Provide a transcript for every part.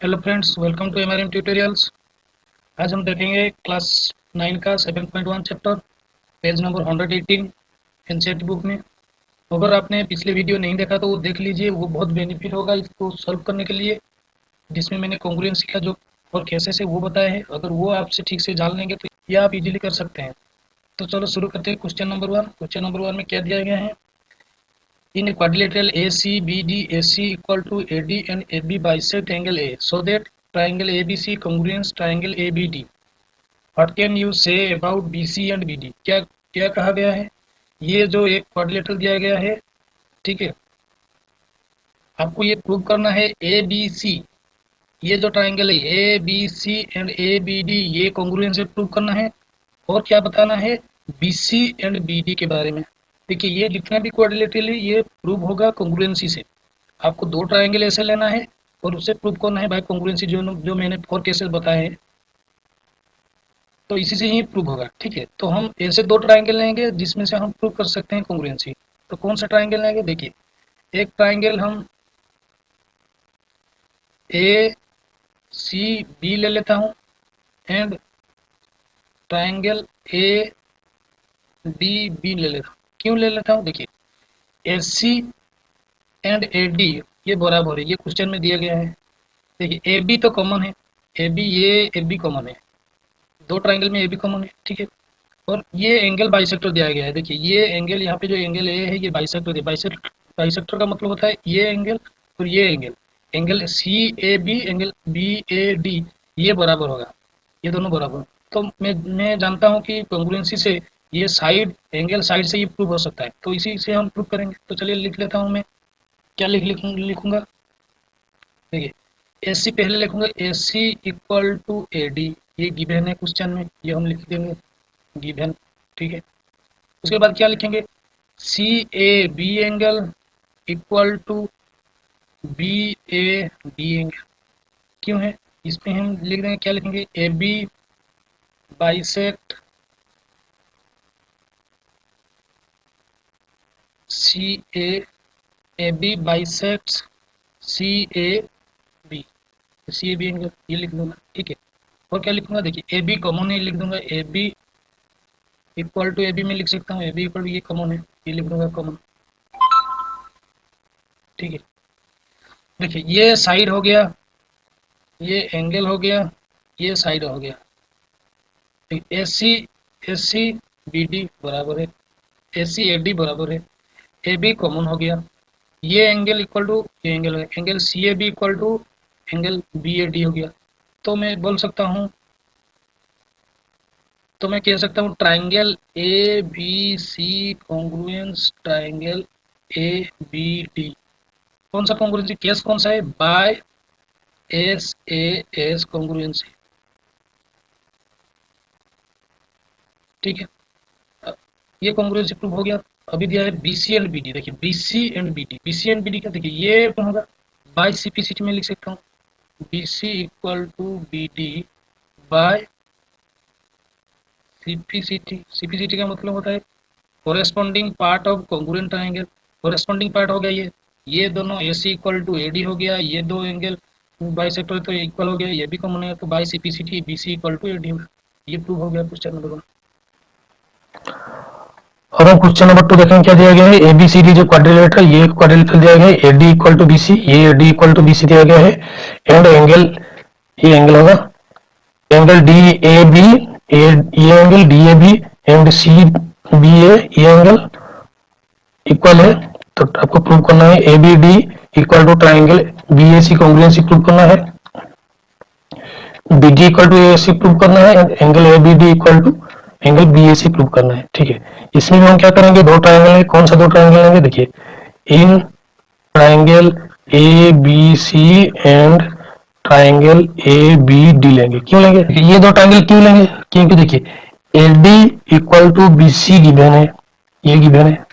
Hello friends, welcome to MRM tutorials. आज हम देखेंगे क्लास 9 का 7.1 chapter, page number 118 NCERT book में। अगर आपने पिछले वीडियो नहीं देखा तो वो देख लीजिए, वो बहुत बेनिफिट होगा इसको सॉल्व करने के लिए, जिसमें मैंने कॉन्ग्रुएंसी का जो और कैसे से वो बताया है। अगर वो आपसे ठीक से जान लेंगे तो ये आप इजीली कर सकते हैं। तो चलो शुरू करते हैं। क्वेश्चन नंबर 1 में क्या दिया गया है? In a quadrilateral ACBD, AC equal to AD and AB bisect angle A, so that triangle ABC congruence triangle ABD. What can you say about BC and BD? क्या क्या कहा गया है? ये जो एक क्वाड्रिलेटरल दिया गया है, ठीक है, आपको ये प्रूव करना है ABC, ये जो ट्राइंगल है ABC एंड ABD, ये कॉन्ग्रुएंस से प्रूव करना है। और क्या बताना है? BC एंड BD के बारे में। देखिए, ये जितना भी क्वाड्रिलेटरल है ये प्रूव होगा कॉन्ग्रुएंसी से। आपको दो ट्राइंगल ऐसे लेना है और उससे प्रूव करना है बाय कॉन्ग्रुएंसी, जो मैंने 4 केसेस बताए हैं, तो इसी से ही प्रूव होगा। ठीक है, तो हम ऐसे दो ट्राइंगल लेंगे जिसमें से हम प्रूव कर सकते हैं कॉन्ग्रुएंसी। तो कौन सा ट्राइंगल लेंगे? देखिए, एक ट्राइंगल हम ए सी बी ले लेता हूँ and triangle A D B ले लेता हूँ। क्यों ले लेता हूँ? देखिए, ए सी एंड ए डी ये बराबर है, ये क्वेश्चन में दिया गया है। देखिए, ए बी तो कॉमन है, ए बी कॉमन है, दो ट्राइंगल में ए बी कॉमन है। ठीक है, और ये एंगल बाइसेक्टर दिया गया है। देखिए, ये एंगल, यहाँ पे जो एंगल ए है ये बाइसेक्टर है। बाइसेक्टर का मतलब होता है ये एंगल और ये angle, angle C A B, angle B A D, ये बराबर होगा, ये दोनों बराबर। तो मैं जानता हूँ कि कॉन्ग्रुएंसी से ये साइड एंगल साइड से ही प्रूव हो सकता है, तो इसी से हम प्रूव करेंगे। तो चलिए लिख लेता हूँ मैं। क्या लिखूंगा? देखिए, ए सी पहले लिखूंगा, ए C equal to A D, ये गिवन है क्वेश्चन में, ये हम लिख देंगे गिवन। ठीक है, उसके बाद क्या लिखेंगे? C A B angle equal to B A D angle. क्यों है? इसमें हम लिख देंगे, क्या लिखेंगे? A B bisect C A B bisect C A B, C A B angle, ये लिख दूंगा। ठीक है, और क्या लिखूंगा? देखिए, ए बी कॉमन है, लिख दूंगा A B equal to A B में लिख सकता हूँ, ए बी इक्वल टू ये कॉमन है, ये लिख दूंगा कॉमन। ठीक है, देखिए ये साइड हो गया, ये एंगल हो गया, ये साइड हो गया। ए सी बी डी बराबर है, ए सी ए डी बराबर है, ए बी कॉमन हो गया, ये एंगल इक्वल टू ये एंगल है, angle C A B equal to angle B A D हो गया। तो मैं बोल सकता हूँ, तो मैं कह सकता हूँ triangle A B C congruence triangle A B D. कौन सा कॉन्ग्रुएंसी केस कौन सा है? By S A S congruency. ठीक है, ये कॉन्ग्रुएंसी प्रूव हो गया। अभी दिया है B C and B D. देखिए, B C and B D, B C and B D क्या? देखिए, ये कौन होगा? बाय सीपीसीटी में लिख सकता हूँ, B C equal to B D by CPCT. CPCT का मतलब होता है corresponding part of congruent triangle. Corresponding part हो गया ये दोनों, A C equal to A D हो गया, ये दो एंगल बाइसेक्टर तो इक्वल हो गया, ये भी कॉमन है, तो by CPCT B C equal to A D होगा। ये प्रूव हो गया क्वेश्चन नंबर 1। और हम क्वेश्चन नंबर 2 देखेंगे, क्या दिया गया है? एबीसीडी जो क्वाड्रिलेटरल, ये क्वाड्रिलेटरल दिया गया है, एडी इक्वल टू बीसी, ये एडी इक्वल टू बीसी दिया गया है, एंड एंगल, ये एंगल होगा एंगल डी ए बी, ये angle D A B and C B A, ये एंगल इक्वल है। तो आपको प्रूव करना है A B D equal to triangle B A C congruency prove करना है, B D equal to A C prove करना है, angle A B D equal to angle B A C prove करना है। ठीक है, इसमें हम क्या करेंगे? दो ट्राइंगल है, कौन सा दो ट्राइंगल लेंगे? देखिए, in triangle A B C and triangle A B D लेंगे। क्यों लेंगे? ये दो ट्राइंगल क्यों लेंगे? क्योंकि देखिए, A D equal to B C given है, ये गिवन है,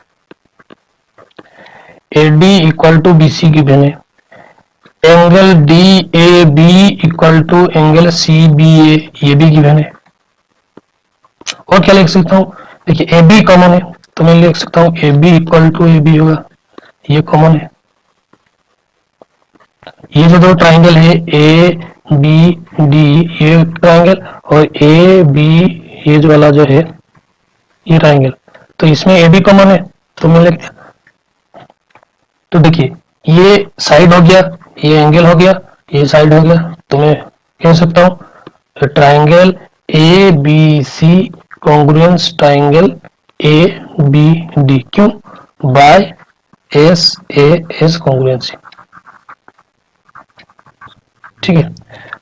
A D equal to B C given है, angle D A B equal to angle C B A, ये भी गिवन है। और क्या लिख सकता हूँ? देखिए, ए बी कॉमन है, तो मैं लिख सकता हूँ A B equal to A B होगा, ये कॉमन है, ये जो दो ट्राइंगल है ए बी डी, ये ट्राइंगल, और ए बी ये जो वाला जो है ये ट्राइंगल, तो इसमें ए बी कॉमन है तो मिल लेते हैं। तो देखिए ये साइड हो गया, ये एंगल हो गया, ये साइड हो गया, तो मैं कह सकता हूं triangle A B C congruence triangle A B D, क्यों? By S A S congruency. ठीक है,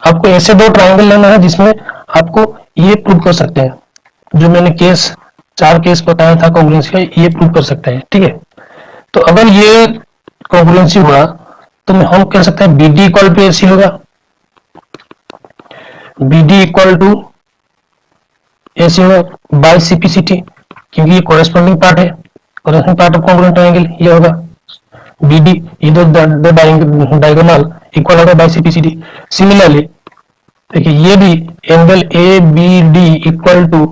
आपको ऐसे दो ट्राइंगल लेना है जिसमें आपको ये प्रूव कर सकते हैं, जो मैंने केस 4 केस बताया था कॉन्ग्रुएंसी का, ये प्रूव कर सकते हैं। ठीक है, तो अगर ये कॉन्ग्रुएंसी हुआ तो हम कह सकते हैं B D equal to A C होगा, B D equal to A C होगा बाय सीपीसीटी, क्योंकि ये कोरेस्पॉन्डिंग पार्ट है, corresponding part of congruent triangle ये होगा बी डी, ये दो डायगोनल इक्वल होगा बाय सीपीसीटी। सिमिलरली देखिए ये भी angle A B D equal to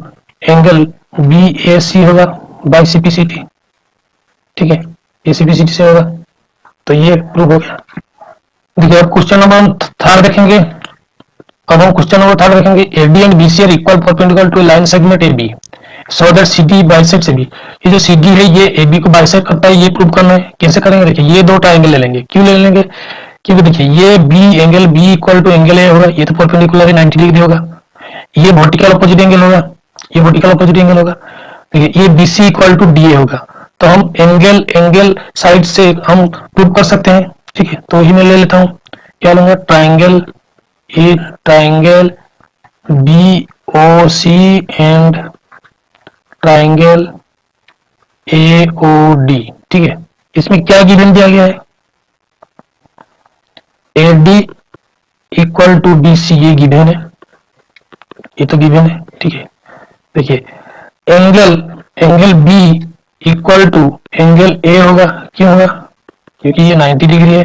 angle B A C होगा बाय सीपीसीटी। ठीक है, ये सीपीसीटी से होगा, तो ये प्रूव हो गया। देखिए अब क्वेश्चन नंबर 3 देखेंगे। अब हम क्वेश्चन नंबर 3 देखेंगे, AD and BC are equal perpendicular to line segment A B so that CD bisects AB. ये जो सीडी है ये एबी को बाइसेक्ट करता है, ये प्रूव करना है। कैसे करेंगे? देखिए ये दो ट्राइंगल ले लेंगे। क्यों ले लेंगे? क्योंकि देखिए ये B angle B equal to angle A होगा, ये तो परपेंडिकुलर है 90 डिग्री होगा, ये वर्टिकल अपोजिट एंगल होगा, ये वर्टिकल अपोजिट एंगल होगा। देखिए ये BC equal to D A होगा, तो हम एंगल एंगल साइड से हम प्रूव कर सकते हैं। ठीक है, तो ही मैं ले लेता हूं, क्या लूंगा? Triangle A, triangle B O C and triangle A O D. ठीक है, इसमें क्या गिवन दिया गया है? A D equal to B C, ये गिवन है, ये तो गिवन है। ठीक है, देखिए angle angle B equal to angle A होगा, क्यों होगा? क्योंकि ये 90 डिग्री है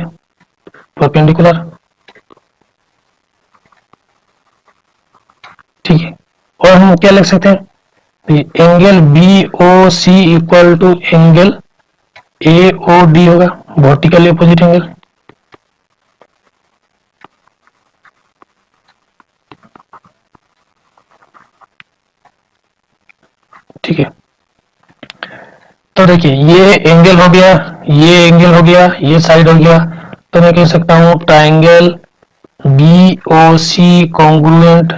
परपेंडिकुलर। ठीक है, और हम क्या लिख सकते हैं? Angle B O C equal to angle A O D होगा, वर्टिकली अपोजिट एंगल। ठीक है, तो देखिए ये एंगल हो गया, ये एंगल हो गया, ये साइड हो गया, तो मैं कह सकता हूं triangle B O C congruent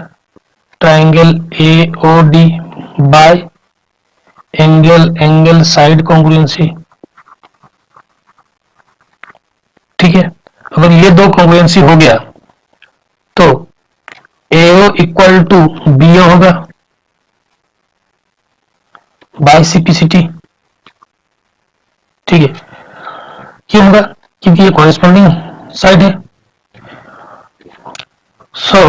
triangle A O D by angle angle side congruency. ठीक है, अगर ये दो कॉन्ग्रुएंसी हो गया तो एओ इक्वल टू बीओ होगा बाय सीपीसीटी। ठीक है, क्यों होगा? क्योंकि ये कॉरेस्पॉन्डिंग साइड है। सो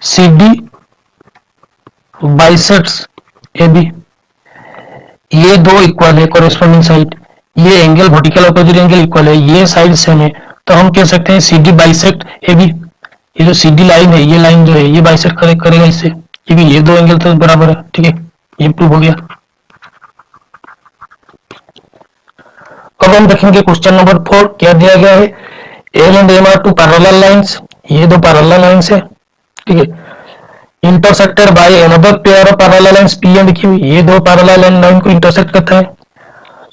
CD बाइसेक्ट्स AB, ये दो इक्वल है कॉरेस्पॉन्डिंग साइड, ये angle vertical opposite angle equal है, ये साइड सेम है, तो हम कह सकते हैं CD बाइसेक्ट AB। ये जो CD लाइन है, ये लाइन जो है ये बाइसेक्ट करेगा इससे, क्योंकि ये दो एंगल तो बराबर है। ठीक है, ये प्रूव हो गया। अब हम देखेंगे क्वेश्चन नंबर 4, क्या दिया गया है? L and M are two parallel lines, ये दो पैरेलल लाइंस है। ठीक है, intersected by another pair of parallel lines P and Q, ये दो पैरेलल लाइन को इंटरसेक्ट करता है।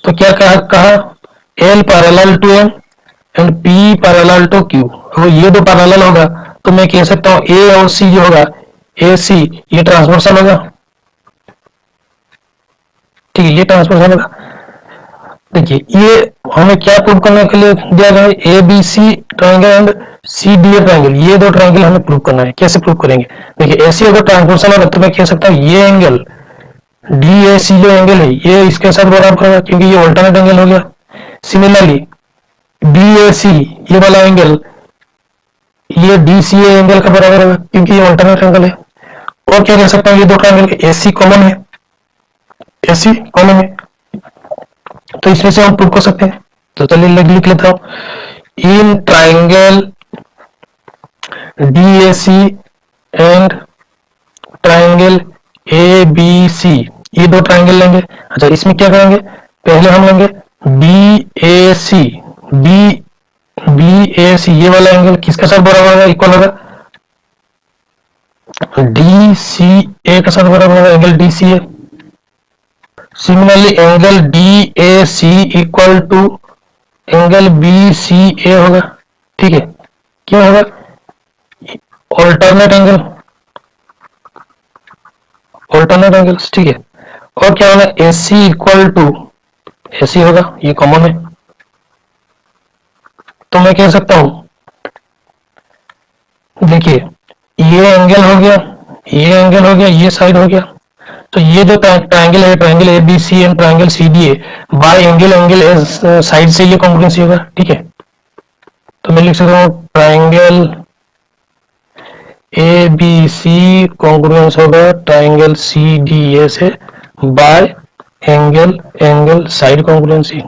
तो क्या कहा? L parallel to M and P parallel to Q। अगर ये दो पैरेलल होगा तो मैं कह सकता हूं A और C जो होगा, AC ये ट्रांसवर्सल होगा। ठीक है, ये ट्रांसवर्सल होगा। देखिए ये हमें क्या प्रूव करने के लिए दिया गया है? A B C triangle and C D A triangle, ये दो ट्राइंगल हमें प्रूव करना है। कैसे प्रूव करेंगे? देखिए ऐसे अगर ट्रांसवर्सल होगा तो मैं कह सकता हूँ ये एंगल डी ए सी जो एंगल है ये इसके साथ बराबर होगा, क्योंकि ये ऑल्टरनेट एंगल हो गया। सिमिलरली बी ए सी ये वाला एंगल ये डी सी ए एंगल का बराबर होगा, क्योंकि ये ऑल्टरनेट एंगल है। और क्या कह सकता हूँ? ये दो ट्राइंगल के एसी कॉमन है, एसी कॉमन है, तो इसमें से हम प्रूव कर सकते हैं। तो चलिए लिख लेता हूं, in triangle DAC and triangle ABC, ये दो ट्राइंगल लेंगे। अच्छा, इसमें क्या करेंगे? पहले हम लेंगे BAC, B बी ए सी, ये वाला एंगल किसके साथ बराबर होगा, इक्वल होगा डी सी ए के साथ बराबर होगा, angle D C A. Similarly angle D A C equal to angle B C A होगा, ठीक है। क्या होगा, ऑल्टरनेट एंगल, ऑल्टरनेट एंगल्स, ठीक है। और क्या होगा, ए C equal to A C होगा, ये कॉमन है। तो मैं कह सकता हूं, देखिए ये एंगल हो गया, ये एंगल हो गया, ये साइड हो गया। तो ये जो ट्रायंगल है, triangle A B C and triangle C D A, by angle angle side से ये कॉन्ग्रुएंसी होगा, ठीक है। तो मैं लिख सकता हूँ triangle A B C congruence होगा ट्रायंगल सी डी ए से by angle angle side congruency,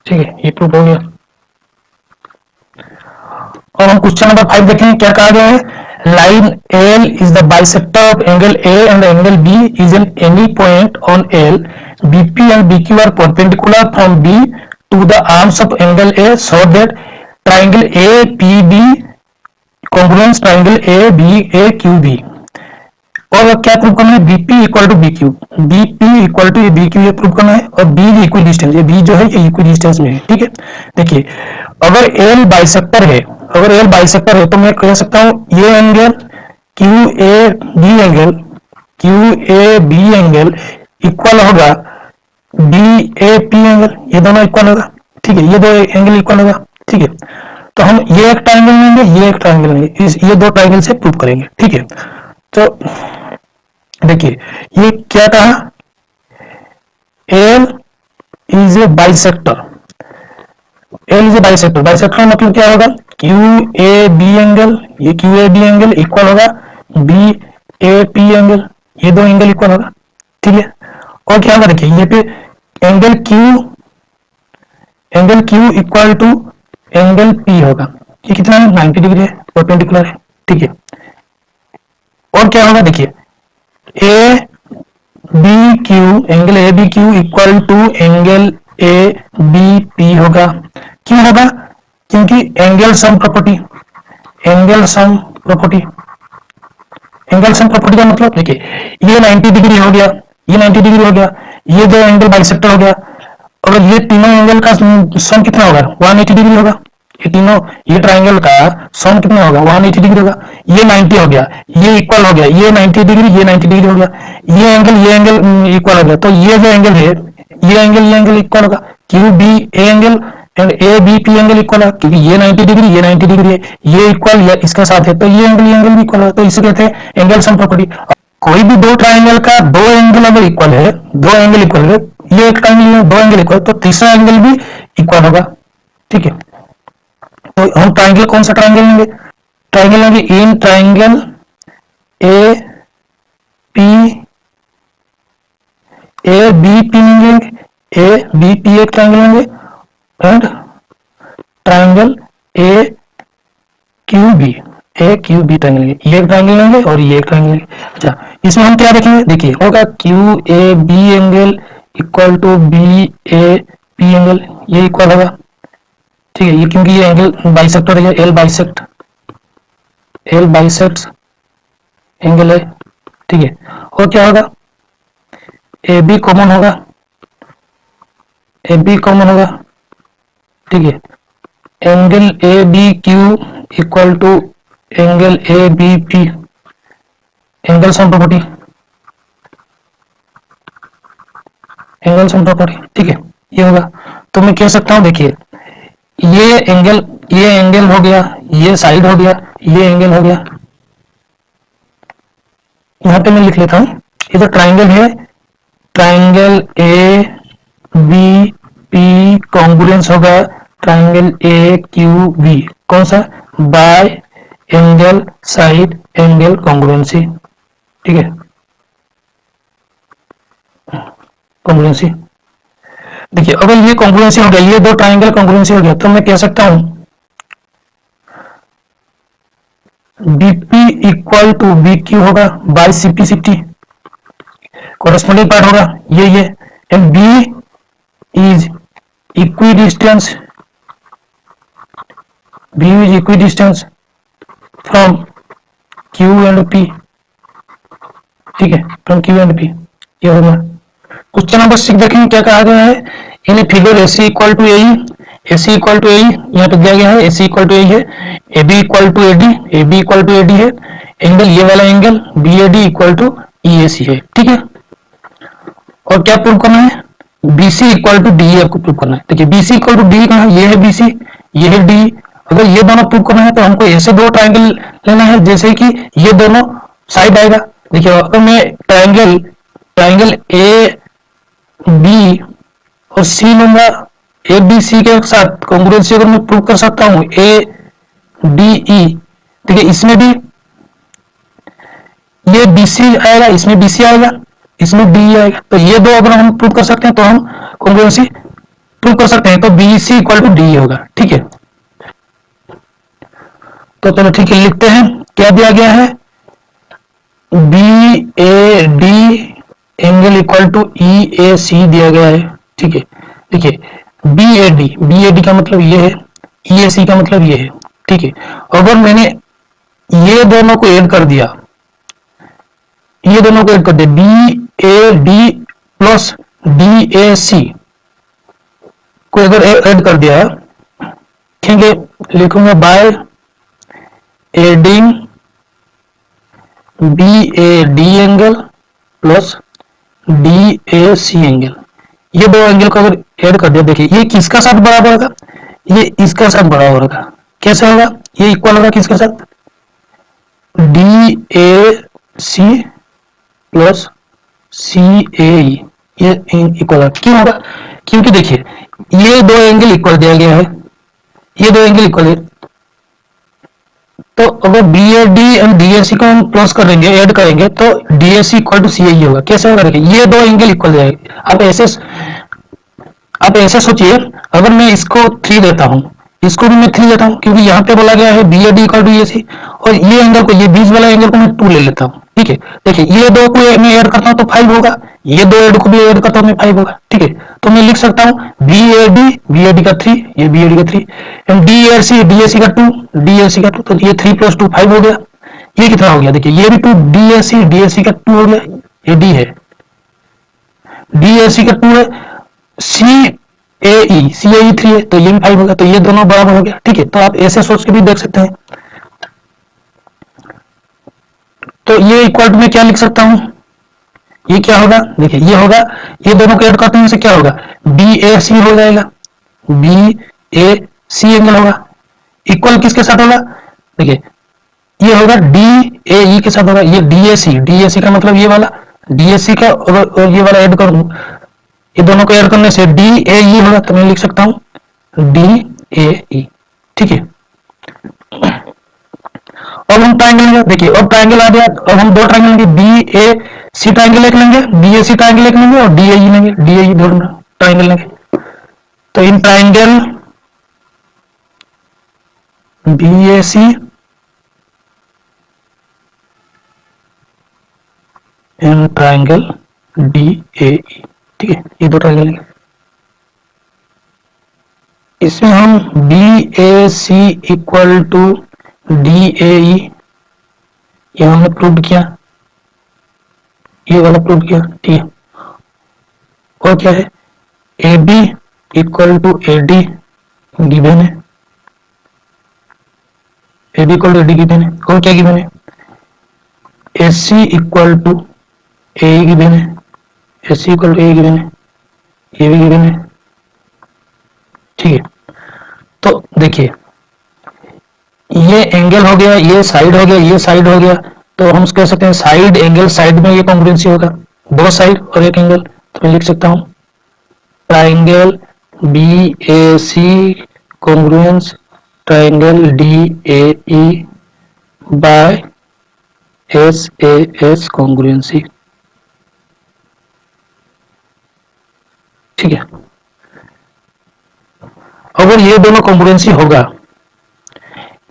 ठीक है। ये प्रूफ हो गया। और हम क्वेश्चन नंबर 5 देखेंगे, क्या कहा गया है, line L is the bisector of angle A and angle B is in any point on L, BP and BQ are perpendicular from B to the arms of angle A so that triangle A P B congruence triangle A B A Q B. और क्या prove करना है, BP equal to BQ, BP equal to BQ, ये prove करना है। और B equal distance, ये B जो है ये इक्वल डिस्टेंस में है, ठीक है। देखिए अगर एल बाइसेक्टर है, अगर एल बाइसेक्टर है तो मैं कह सकता हूं ये angle Q A B angle, Q A B angle equal होगा बी ए पी एंगल, ये दोनों इक्वल होगा, ठीक है। ये दो एंगल इक्वल होगा, ठीक है। तो हम ये एक ट्रायंगल लेंगे, ये एक ट्रायंगल लेंगे, ये दो ट्रायंगल से प्रूव करेंगे, ठीक है। तो देखिए ये क्या कहा, L is a bisector, L is a bisector, bisector मतलब क्या होगा, क्यू ए बी एंगल, ये Q A B angle equal होगा बी ए पी एंगल, ये दो एंगल इक्वल होगा, ठीक है। और क्या होगा, देखिए ये पे angle Q equal to angle P होगा, ये कितना है 90 डिग्री है, परपेंडिकुलर है, ठीक है। और क्या होगा, देखिए A B Q, angle A B Q equal to angle A B P होगा, क्यों होगा, क्योंकि angle sum property, angle sum property, angle sum property का मतलब देखिए ये 90 डिग्री हो गया, ये 90 डिग्री हो गया, ये दो एंगल बाइसेक्टर हो गया, और ये तीनों एंगल का सम कितना होगा 180 डिग्री होगा, ये तीनों, ये ट्रायंगल का सम कितना होगा 180 डिग्री होगा, ये 90 हो गया, ये इक्वल हो गया, ये 90 डिग्री, ये 90 डिग्री हो गया, ये एंगल इक्वल हो गया। तो ये जो एंगल है, ये एंगल इक्वल होगा, Q B A angle and A B P angle equal है, क्योंकि ये 90 डिग्री, ये 90 डिग्री है, ये इक्वल ये इसके साथ है, तो ये एंगल भी इक्वल है, तो इसे कहते हैं एंगल सम प्रॉपर्टी। कोई भी दो ट्रायंगल का दो एंगल अगर इक्वल है, दो एंगल इक्वल है, ये एक ट्रायंगल में दो एंगल इक्वल, तो तीसरा एंगल भी इक्वल होगा, ठीक है। तो हम ट्रायंगल कौन सा ट्रायंगल लेंगे, ट्रायंगल लेंगे in triangle A P A B P लेंगे, ए बी पी एक ट्रायंगल लेंगे and triangle A Q B, A Q B triangle लेंगे, ये एक ट्रायंगल लेंगे और ये एक ट्रायंगल लेंगे। अच्छा इसमें हम क्या देखेंगे, देखिए होगा Q A B angle equal to B A P angle, ये इक्वल होगा, ठीक है। ये क्योंकि ये एंगल बाइसेक्टर है, एल बाइसेक्ट एंगल है, ठीक है। और क्या होगा, ए बी कॉमन होगा, ए बी कॉमन होगा, ठीक है। Angle A B Q equal to angle A B P, angle sum property, angle sum property, ठीक है, ये होगा। तो मैं कह सकता हूं देखिए ये एंगल हो गया, ये साइड हो गया, ये एंगल हो गया, यहां पे मैं लिख लेता हूं, ये तो ट्रायंगल है, triangle A B P congruence होगा ट्रायंगल ए क्यू बी, कौन सा, by angle side angle congruency, ठीक है, कॉन्ग्रुएंसी। देखिए अगर ये कॉन्ग्रुएंसी हो गया, ये दो ट्रायंगल कॉन्ग्रुएंसी हो गया, तो मैं कह सकता हूं BP equal to B Q होगा by CP CT, corresponding part होगा ये and B is equidistance BU is equidistance from Q and P, ठीक है, from Q and P, ये होगा। क्वेश्चन नंबर 6 देखेंगे क्या कहा गया है। In figure AC equal to AE, AC equal to AE यहाँ पे दिया गया है, AC इक्वल टू AE है, AB equal to AD, AB equal to AD है, एंगल ये वाला angle BAD equal to EAC है, ठीक है। और क्या प्रूव करना है, BC इक्वल टू DE आपको प्रूव करना है। देखिए BC इक्वल टू DE कहाँ है, ये है BC, ये है DE। अगर ये दोनों प्रूव करना है तो हमको ऐसे दो ट्राइंगल लेना है जैसे कि ये दोनों साइड आएगा। देखिए अगर मैं ट्राइंगल ट्राइंगल ए बी और सी लूंगा, ए बी सी के साथ कॉन्ग्रुएंसी अगर मैं प्रूव कर सकता हूं ए डी ई, देखिए इसमें भी ये BC आएगा, इसमें BC आएगा, इसमें DE आएगा, तो ये दो अगर हम प्रूव कर सकते हैं तो हम कॉन्ग्रुएंसी प्रूव कर सकते हैं, तो BC इक्वल टू DE होगा, ठीक है। तो चलो ठीक है, लिखते हैं क्या दिया गया है, BAD angle equal to EAC दिया गया है, ठीक है। देखिए BAD का मतलब ये है, EAC का मतलब ये है, ठीक है। अगर मैंने ये दोनों को ऐड कर दिया, ये दोनों को ऐड कर दिया, BAD प्लस DAC को अगर ऐड कर दिया, ठीक है, लिखूंगा by adding BAD angle plus DAC angle, ये दो एंगल को अगर ऐड कर दिया, देखिए ये किसका साथ बराबर होगा, ये इसका साथ बराबर होगा। कैसे होगा, ये इक्वल होगा किसके साथ, DAC प्लस CAE, ये इक्वल क्यों होगा, क्योंकि देखिए ये दो एंगल इक्वल दिया गया है, ये दो एंगल इक्वल है, तो अगर BAD एंड DAC को हम प्लस करेंगे, ऐड करेंगे, तो DAC इक्वल टू CAE होगा। कैसे होगा, देखिए ये दो एंगल इक्वल जाएंगे। आप ऐसे सोचिए, अगर मैं इसको 3 देता हूं, इसको भी मैं 3 देता हूं, क्योंकि यहाँ पे बोला गया है BAD इक्वल टू EAC, और ये एंगल को, ये बीच वाला एंगल को मैं 2 ले लेता हूँ, ठीक है। देखिए ये दो को मैं ऐड करता हूँ तो 5 होगा, ये दो ऐड को भी ऐड करता हूँ मैं 5 होगा, ठीक है। तो मैं लिख सकता हूँ BAD का 3, ये BAD का 3, एंड DAC का 2, तो ये 3 प्लस 2 5 हो गया। ये कितना हो गया, देखिए ये भी 2, DAC का 2 हो गया, ये D है, DAC का 2 है, CAE 3 है, तो ये भी 5 होगा, तो ये दोनों बराबर हो गया, ठीक है। तो आप ऐसे सोच के भी देख सकते हैं। तो ये इक्वल टू में क्या लिख सकता हूं, ये क्या होगा, देखिए ये होगा, ये दोनों को ऐड करते हैं, से क्या होगा, BAC हो जाएगा, BAC एंगल होगा, इक्वल किसके साथ होगा, देखिए ये होगा DAE के साथ होगा, ये DAC का मतलब ये वाला DAC का, और ये वाला ऐड कर दूं, ये दोनों को ऐड करने से DAE होगा, तो मैं लिख सकता हूं DAE, ठीक है। अब हम ट्राइंगल लेंगे, देखिए अब ट्राइंगल आ गया, अब हम दो ट्राइंगल लेंगे, BAC ट्राइंगल एक लेंगे, BAC ट्राइंगल एक लेंगे, और DAE लेंगे, DAE दो ट्राइंगल लेंगे। तो in triangle BAC and triangle DAE, ठीक है, ये दो ट्राइंगल लेंगे। इसमें हम BAC इक्वल टू DAE ये हमने प्रूव किया, ये वाला प्रूव किया, ठीक है। और क्या है, AB equal to AD given है, AB equal to AD given है, और क्या गिवन है, AC equal to AE given है, AC equal to AE given है, ये भी गिवन है, ठीक है। तो देखिए ये एंगल हो गया, ये साइड हो गया, ये साइड हो गया, तो हम कह सकते हैं साइड एंगल साइड में ये कॉन्ग्रुएंसी होगा, दो साइड और एक एंगल, तो मैं लिख सकता हूं triangle BAC congruence triangle DAE by SAS congruency, ठीक है। अगर ये दोनों कॉन्ग्रुएंसी होगा,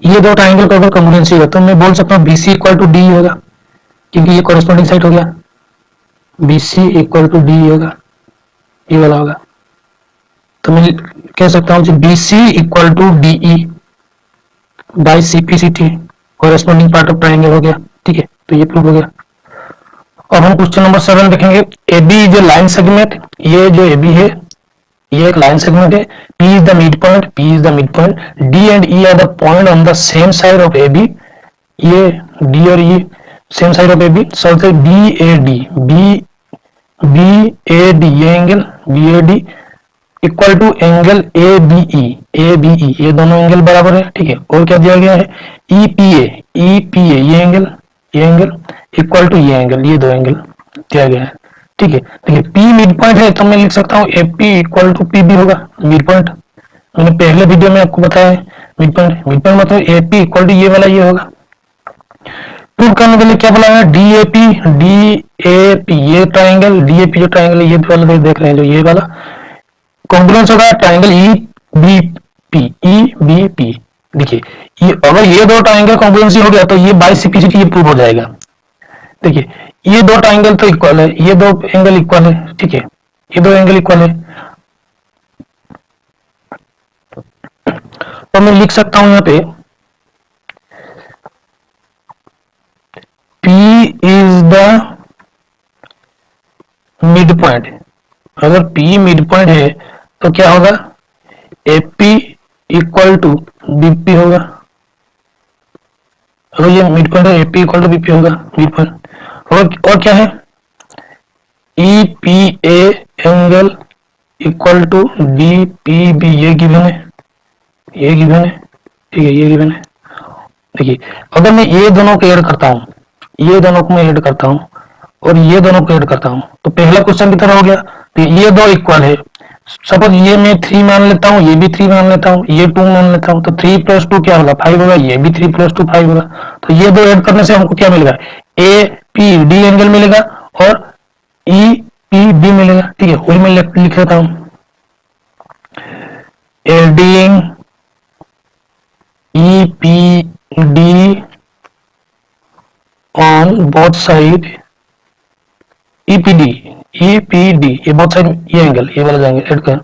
ये दो ट्राइंगल का अगर कॉन्ग्रुएंसी होगा, तो मैं बोल सकता हूँ BC इक्वल टू DE होगा, क्योंकि ये कॉरेस्पॉन्डिंग साइड हो गया, BC इक्वल टू DE होगा, ये वाला होगा, तो मैं कह सकता हूँ BC equal to DE, by CPCT corresponding part of triangle हो गया। ठीक है, तो ये प्रूव हो गया। अब हम क्वेश्चन नंबर 7 देखेंगे। AB is a line segment. ये जो एबी है ये एक लाइन सेगमेंट है। P is the mid point, P is the mid point, D and E are the point on the same side of AB. ये D और E same side of AB. Solve B A D, B B A D, ये angle B A D equal to angle A B E, A B E, ये दोनों angle बराबर है। ठीक है, और क्या दिया गया है, E P A, E P A, ये एंगल इक्वल टू ये एंगल, ये दो एंगल दिया गया है। ठीक है, देखिए पी मिड पॉइंट है तो मैं लिख सकता हूँ A P equal to P B होगा मिड पॉइंट। मैंने पहले वीडियो में आपको बताया है मिड पॉइंट, मतलब ए पी इक्वल टू ये वाला ये होगा। प्रूव करने के लिए क्या बोला है, डी ए पी, ये ट्राइंगल डी ए पी जो ट्राइंगल है ये वाला देख रहे हैं जो ये वाला कॉन्ग्रुएंस होगा triangle E B P, E B P. देखिए ये अगर ये दो ट्राइंगल कॉन्ग्रुएंसी हो गया तो ये बाई सीपीसीटी ये प्रूव हो जाएगा। देखिए ये दो ट्राइंगल तो इक्वल है, ये दो एंगल इक्वल है। ठीक है, ये दो एंगल इक्वल है तो मैं लिख सकता हूं यहाँ पे P is the mid point. अगर P मिड पॉइंट है तो क्या होगा, AP इक्वल टू BP होगा। अगर ये मिड पॉइंट है AP इक्वल टू BP होगा मिड पॉइंट। और क्या है, EPA angle equal to DPB, ये गिवन है, ये गिवन है। ठीक है, ये गिवन है। देखिए अगर मैं ये दोनों को ऐड करता हूँ, ये दोनों को मैं ऐड करता हूँ और ये दोनों को ऐड करता हूँ तो पहला क्वेश्चन की तरह हो गया। तो ये दो इक्वल है, सपोज ये मैं 3 मान लेता हूँ, ये भी 3 मान लेता हूँ, ये 2 मान लेता हूँ, तो 3 प्लस 2 क्या होगा 5 होगा, ये भी 3 प्लस 2 5 होगा। तो ये दो ऐड करने से हमको क्या मिलेगा, ए पी डी एंगल मिलेगा और ई पी बी मिलेगा। ठीक है, वही मैं लिख लेता हूँ, adding E P D on both side, EPD ये बोथ साइड ये एंगल ये वाला जाएंगे ऐड कर,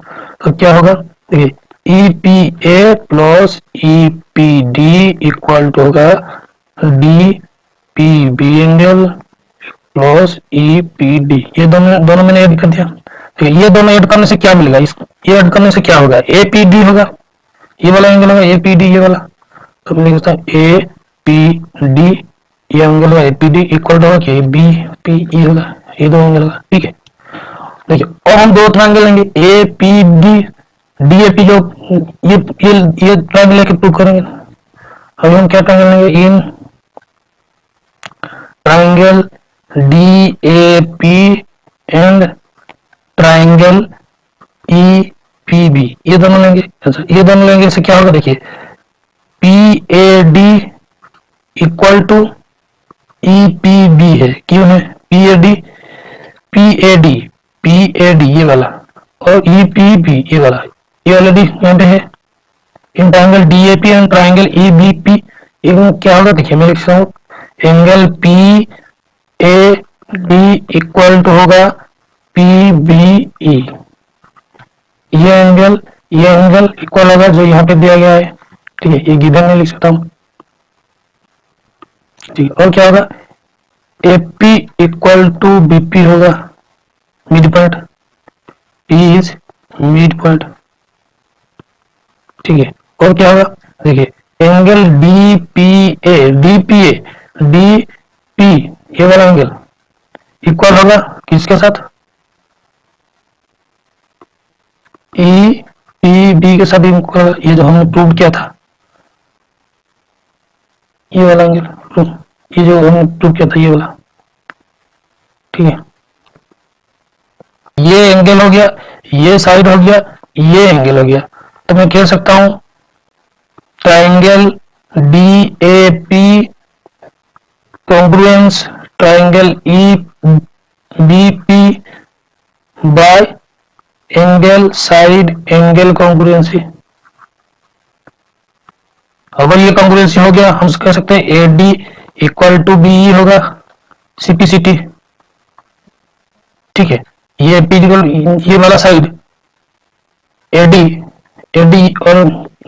तो क्या होगा, देखिए EPA plus EPD equal to होगा D P B angle plus EPD. ये दोनों मैंने ऐड कर दिया। तो ये दोनों ऐड करने से क्या मिलेगा, ये ऐड करने से क्या होगा, एपीडी होगा, ये वाला एंगल होगा एपीडी ये वाला। तो मैं लिखता हूँ ए पी डी, ये एंगल होगा एपीडी इक्वल टू होगा बी पी ई होगा, ये दो एंगल होगा। ठीक है, देखिए और हम दो ट्रायंगल लेंगे A P D D A P, जो ये ट्रायंगल लेके प्रूव करेंगे। अभी हम क्या ट्रायंगल लेंगे, in triangle D A P and triangle E P B, ये दोनों लेंगे। अच्छा ये दोनों लेंगे, इससे क्या होगा, देखिए P A D equal to E P B है, क्यों है पी ए डी ये वाला और ई पी बी ये वाला, ये ऑलरेडी यहाँ पे है। In triangle D A P and triangle E B P, इनमें क्या होगा, देखिए मैं लिख सकता हूँ angle P A D equal to होगा पी बी ई, ये एंगल इक्वल होगा जो यहाँ पे दिया गया है। ठीक है, ये गिवन में लिख सकता हूँ। ठीक, और क्या होगा, एपी इक्वल टू बीपी होगा mid point, P is mid point. ठीक है, और क्या होगा, देखिए एंगल डी पी ये वाला एंगल इक्वल होगा किसके साथ, ई पी बी के साथ इक्वल, ये जो हमने प्रूव किया था ये वाला एंगल, ये जो हमने प्रूव किया था ये वाला। ठीक है, ये एंगल हो गया, ये साइड हो गया, ये एंगल हो गया। तो मैं कह सकता हूं triangle D A P congruence triangle E B P by angle side angle congruency. अगर ये कॉन्ग्रुएंसी हो गया हम कह सकते हैं A D equal to B E होगा सीपीसीटी। ठीक है, ये पी ये वाला साइड एडी और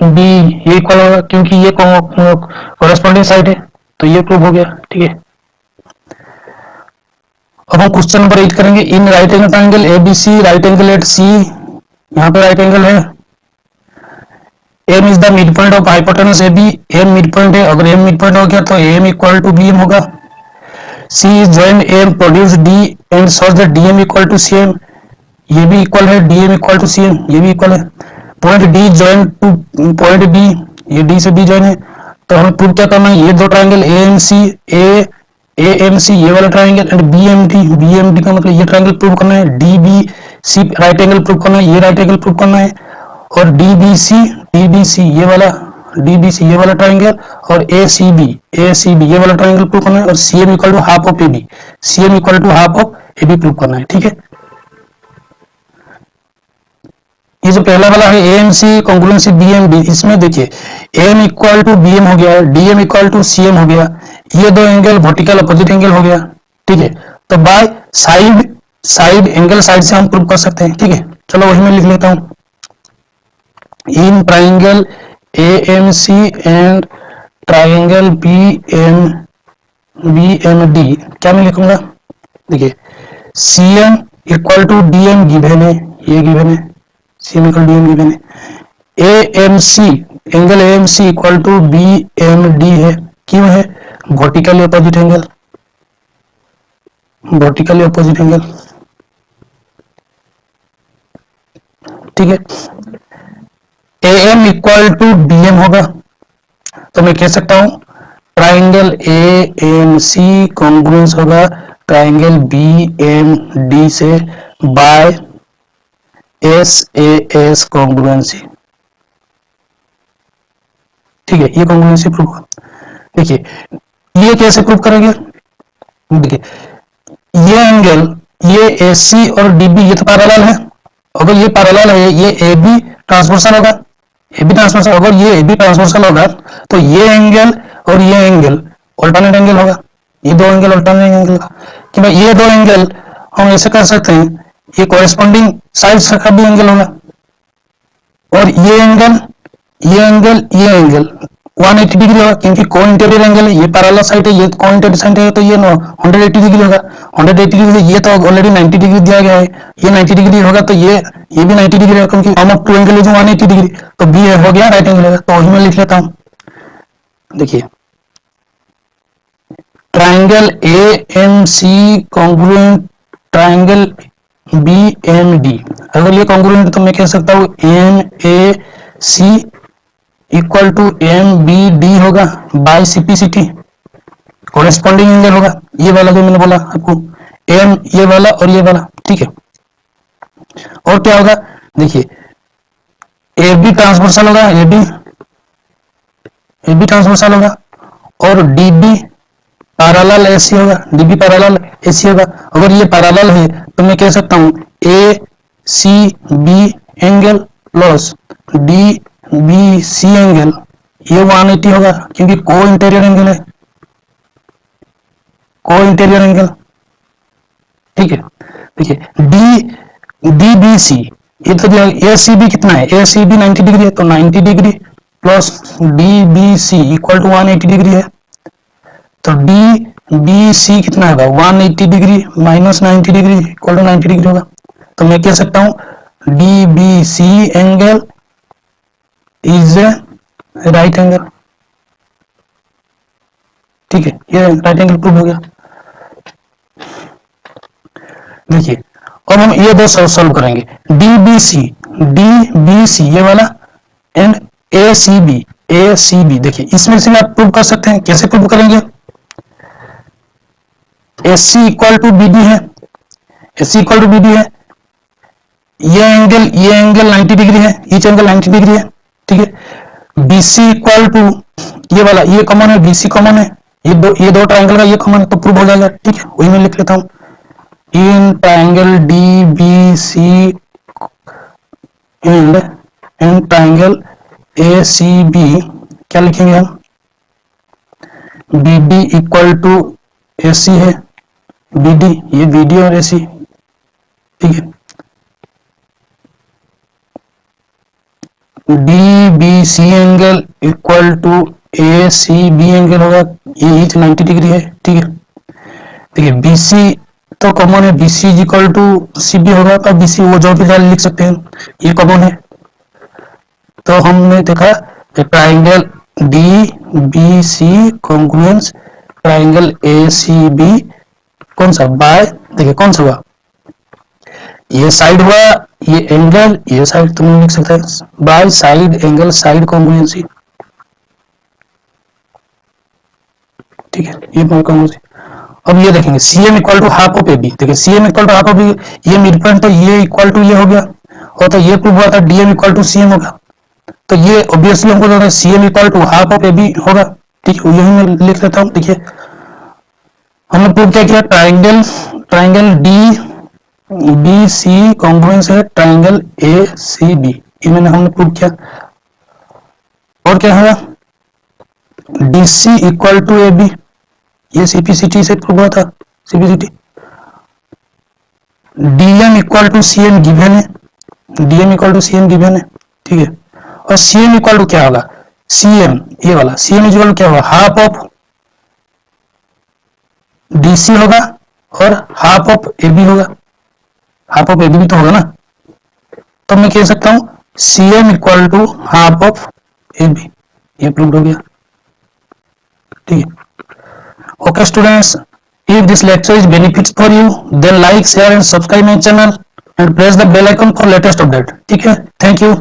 बी ये इक्वल होगा क्योंकि ये कोरेस्पॉन्डिंग साइड है, तो ये प्रूव हो गया। ठीक है, अब हम क्वेश्चन नंबर 8 करेंगे। In right angle triangle ABC right angle at C, यहाँ पे राइट एंगल है। M is the mid point of hypotenuse A B, M mid point है, अगर एम मिड पॉइंट हो गया तो M equal to B M होगा। C is joint M produce D and such that D M equal to C M, ये भी equal है, D M equal to C M, ये भी इक्वल है। Point D joint to point B, ये D से B join है, तो हमें प्रूव क्या करना है, ये दो triangle A M C, A M C ये वाला triangle and B M D का मतलब ये ट्राइंगल प्रूव करना है, D B C right angle prove करना है, ये राइट एंगल प्रूव करना है, और डी बी सी ये वाला ये वाला ट्राइंगल, और ए सी बी ये वाला ट्राइंगल प्रूव करना है, और C M equal to half of A B, C M equal to half of A B prove करना है। ठीक है, ये जो पहला वाला है A M C congruency B M D, इसमें देखिए M equal to B M हो गया, D M equal to C M हो गया, ये दो एंगल वर्टिकल अपोजिट एंगल हो गया। ठीक है, तो बाय साइड एंगल साइड से हम प्रूव कर सकते हैं। ठीक है, चलो वही मैं लिख लेता हूं, in triangle A M C and triangle B M D क्या मैं लिखूंगा, देखिए C M equal to D M given है, ये गिवन है, C M equal D M given है। A M C angle A M C equal to B M D है, क्यों है, vertically opposite angle, vertically opposite angle. ठीक है, A M equal to D M होगा, तो मैं कह सकता हूं triangle A M C congruence होगा ट्राइंगल बी एम डी से by S A S congruency. ठीक है, ये कॉन्ग्रुएंसी प्रूव होगा। देखिए ये कैसे प्रूव करेंगे, देखिए ये एंगल ये ए सी और डी बी ये तो पैरेलल है, अगर ये पैरेलल है ये ए बी ट्रांसवर्सल होगा, ए बी ट्रांसवर्सल, अगर ये ए बी ट्रांसवर्सल होगा तो ये एंगल और ये एंगल अल्टरनेट एंगल होगा, ये दो एंगल अल्टरनेट एंगल होगा। कि भाई ये दो एंगल हम ऐसे कर सकते हैं, ये कोरेस्पॉन्डिंग साइड का भी एंगल होगा, और ये एंगल 180 डिग्री होगा, क्योंकि को इंटीरियर एंगल है, ये पैरेलल साइड है, ये को इंटीरियर साइड है, तो ये 180 डिग्री होगा। 180 डिग्री, ये तो ऑलरेडी 90 डिग्री दिया गया है, ये 90 डिग्री होगा, तो ये भी 90 डिग्री होगा, क्योंकि sum of two angle is 180 degree, तो बी हो गया राइट एंगल होगा। तो वही मैं लिख लेता हूं, देखिए triangle A M C congruent triangle B M D, अगर ये कॉन्ग्रुएंट है तो मैं कह सकता हूं M A C equal to M B D होगा बाय सीपीसीटी, कोरेस्पॉन्डिंग एंगल होगा ये वाला जो मैंने बोला आपको, एम ये वाला और ये वाला। ठीक है, और क्या होगा, देखिए ए बी ट्रांसवर्सल होगा, ए बी ट्रांसवर्सल होगा, और डी बी पैरेलल एसी होगा, डी बी पैरेलल एसी होगा। अगर ये पैरेलल है तो मैं कह सकता हूं A C B angle plus D B C angle, ये 180 होगा, क्योंकि को इंटीरियर एंगल है, को इंटीरियर एंगल। ठीक है, देखिए डी बी सी, ये तो ए सी बी कितना है, ए सी बी 90 डिग्री है, तो 90 degree plus D B C equal to 180 degree है, तो डी बी सी कितना होगा 180 degree minus 90 degree equal to 90 degree होगा। तो मैं कह सकता हूं D B C angle is a right angle. ठीक है, ये राइट एंगल प्रूव हो गया। देखिए अब हम ये दो सॉल्व करेंगे, डी बी सी ये वाला एंड ए सी बी, देखिए इसमें से आप प्रूव कर सकते हैं, कैसे प्रूव करेंगे, S C equal to B D है, S C equal to B D है, ये एंगल 90 डिग्री है, ईच एंगल 90 डिग्री है। ठीक है, बीसी इक्वल टू ये वाला, ये कॉमन है, बीसी कॉमन है, ये दो ट्राइंगल का ये कॉमन है, तो प्रूव हो जाएगा। ठीक है, वही मैं लिख लेता हूं, in triangle D B C and triangle A C B क्या लिखेंगे हम, B D equal to A C है, बी डी ये बी डी और ए सी। ठीक है, D B C angle equal to A C B angle होगा, ये 90 डिग्री है, ठीक है। देखिए बी सी तो कॉमन है, B C is equal to C B होगा, तो बी सी वो जो भी लिख सकते हैं, ये कॉमन है। तो हमने देखा triangle D B C congruence triangle A C B कौन सा बाय, देखिए कौन सा हुआ, ये साइड हुआ, ये एंगल, ये साइड तुम लिख सकते हैं by side angle side congruency, ठीक है, ये कॉन्ग्रुएंसी। अब ये देखेंगे C M equal to half of A B, देखिए C M equal to half of B, ये मिड पॉइंट, तो ये इक्वल टू ये हो गया, और तो ये प्रूव हुआ था D M equal to C M होगा, तो ये ऑब्वियसली हमको C M equal to half of A B होगा, ठीक है, यही मैं लिख लेता हूँ। देखिए हमने प्रूव क्या किया, triangle triangle D B C congruence है ट्राइंगल ए सी बी, ये मैंने हमने प्रूव किया। और क्या है, D C equal to A B, ये सीपीसीटी से प्रूव हुआ था, CPCT. DM equal to C M given है, DM equal to C M given है, ठीक है। और सी एम इक्वल टू क्या होगा, सी एम ये वाला सी एम इक्वल टू क्या होगा, हाफ ऑफ डीसी होगा और हाफ ऑफ ए बी होगा, हाफ ऑफ ए बी भी तो होगा ना, तो मैं कह सकता हूं C M equal to half of A B, ये प्रूव हो गया, ठीक है। Okay students, if this lecture is benefits for you, then like, share and subscribe my channel and press the bell icon for latest update. ठीक है, thank you.